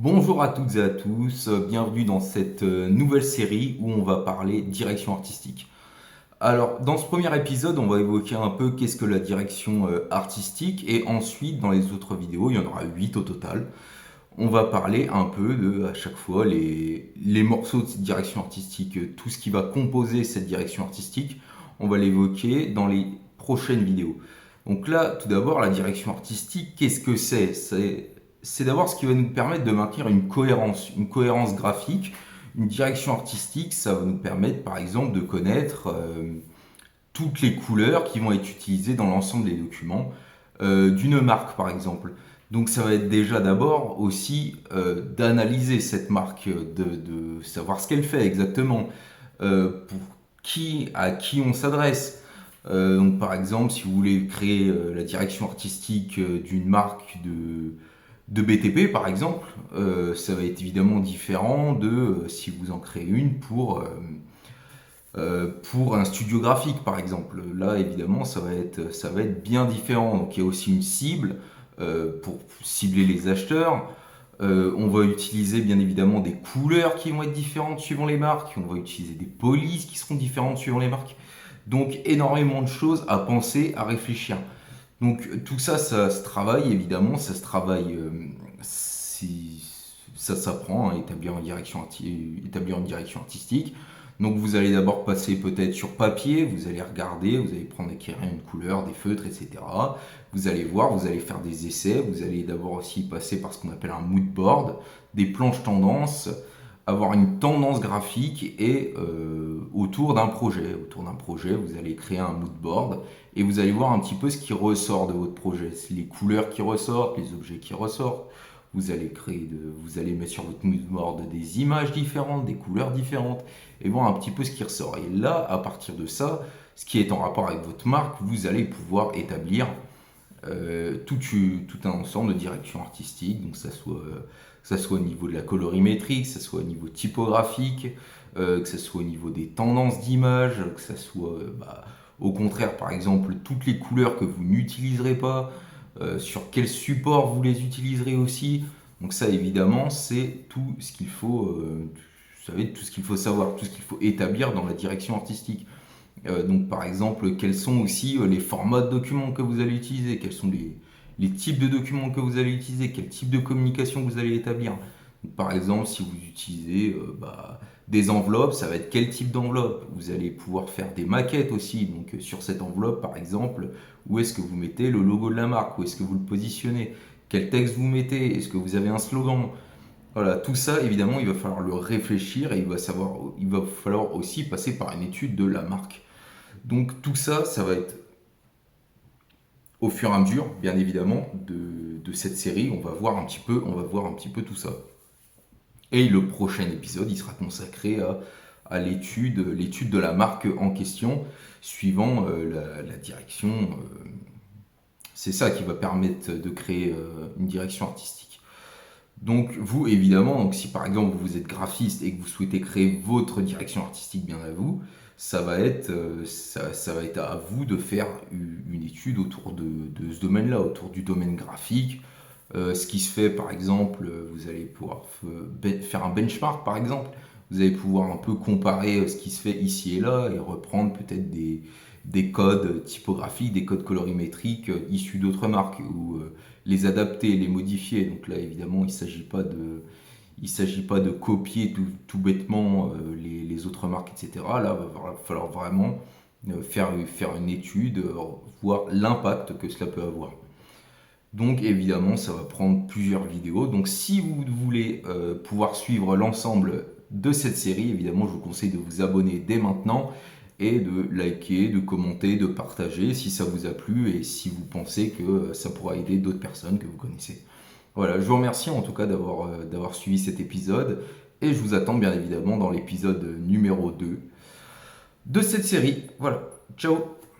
Bonjour à toutes et à tous, bienvenue dans cette nouvelle série où on va parler direction artistique. Alors, dans ce premier épisode, on va évoquer un peu qu'est-ce que la direction artistique et ensuite, dans les autres vidéos, il y en aura 8 au total, on va parler un peu de, à chaque fois, les morceaux de cette direction artistique, tout ce qui va composer cette direction artistique, on va l'évoquer dans les prochaines vidéos. Donc là, tout d'abord, la direction artistique, qu'est-ce que c'est? C'est d'abord ce qui va nous permettre de maintenir une cohérence graphique. Une direction artistique, ça va nous permettre, par exemple, de connaître toutes les couleurs qui vont être utilisées dans l'ensemble des documents d'une marque, par exemple. Donc ça va être déjà d'abord aussi d'analyser cette marque, de savoir ce qu'elle fait exactement, pour à qui on s'adresse. Donc par exemple, si vous voulez créer la direction artistique d'une marque de BTP par exemple, ça va être évidemment différent de si vous en créez une pour un studio graphique par exemple. Là évidemment ça va être bien différent. Donc il y a aussi une cible pour cibler les acheteurs. On va utiliser bien évidemment des couleurs qui vont être différentes suivant les marques. On va utiliser des polices qui seront différentes suivant les marques. Donc énormément de choses à penser, à réfléchir. Donc tout ça, ça se travaille évidemment, ça se travaille, ça s'apprend, hein, établir une direction artistique. Donc vous allez d'abord passer peut-être sur papier, vous allez regarder, vous allez prendre éclairer une couleur, des feutres, etc. Vous allez voir, vous allez faire des essais, vous allez d'abord aussi passer par ce qu'on appelle un mood board, des planches tendances, avoir une tendance graphique et autour d'un projet. Autour d'un projet, vous allez créer un mood board et vous allez voir un petit peu ce qui ressort de votre projet. C'est les couleurs qui ressortent, les objets qui ressortent. Vous allez mettre sur votre mood board des images différentes, des couleurs différentes et voir un petit peu ce qui ressort. Et là, à partir de ça, ce qui est en rapport avec votre marque, vous allez pouvoir établir tout un ensemble de directions artistiques, donc que ça soit au niveau de la colorimétrie, que ça soit au niveau typographique, que ça soit au niveau des tendances d'image, que ça soit au contraire par exemple toutes les couleurs que vous n'utiliserez pas, sur quel support vous les utiliserez aussi. Donc ça évidemment c'est tout ce qu'il faut, vous savez, tout ce qu'il faut savoir, tout ce qu'il faut établir dans la direction artistique. Donc par exemple, quels sont aussi les formats de documents que vous allez utiliser, quels sont les types de documents que vous allez utiliser, quel type de communication vous allez établir. Donc, par exemple, si vous utilisez des enveloppes, ça va être quel type d'enveloppe. Vous allez pouvoir faire des maquettes aussi. Donc sur cette enveloppe, par exemple, où est-ce que vous mettez le logo de la marque, où est-ce que vous le positionnez, quel texte vous mettez, est-ce que vous avez un slogan. Voilà, tout ça, évidemment, il va falloir le réfléchir et il va falloir aussi passer par une étude de la marque. Donc tout ça, ça va être au fur et à mesure, bien évidemment, de cette série. On va voir un petit peu tout ça. Et le prochain épisode, il sera consacré à l'étude de la marque en question, suivant la direction. C'est ça qui va permettre de créer une direction artistique. Donc vous, évidemment, donc si par exemple vous êtes graphiste et que vous souhaitez créer votre direction artistique bien à vous, ça va être à vous de faire une étude autour de ce domaine-là, autour du domaine graphique. Ce qui se fait, par exemple, vous allez pouvoir faire un benchmark, par exemple. Vous allez pouvoir un peu comparer ce qui se fait ici et là et reprendre peut-être des codes typographiques, des codes colorimétriques issus d'autres marques ou les adapter, les modifier. Donc là, évidemment, il s'agit pas de copier tout bêtement les autres marques, etc. Là, il va falloir vraiment faire une étude, voir l'impact que cela peut avoir. Donc évidemment, ça va prendre plusieurs vidéos. Donc si vous voulez pouvoir suivre l'ensemble de cette série, évidemment, je vous conseille de vous abonner dès maintenant et de liker, de commenter, de partager si ça vous a plu et si vous pensez que ça pourra aider d'autres personnes que vous connaissez. Voilà, je vous remercie en tout cas d'avoir suivi cet épisode et je vous attends bien évidemment dans l'épisode numéro 2 de cette série. Voilà, ciao!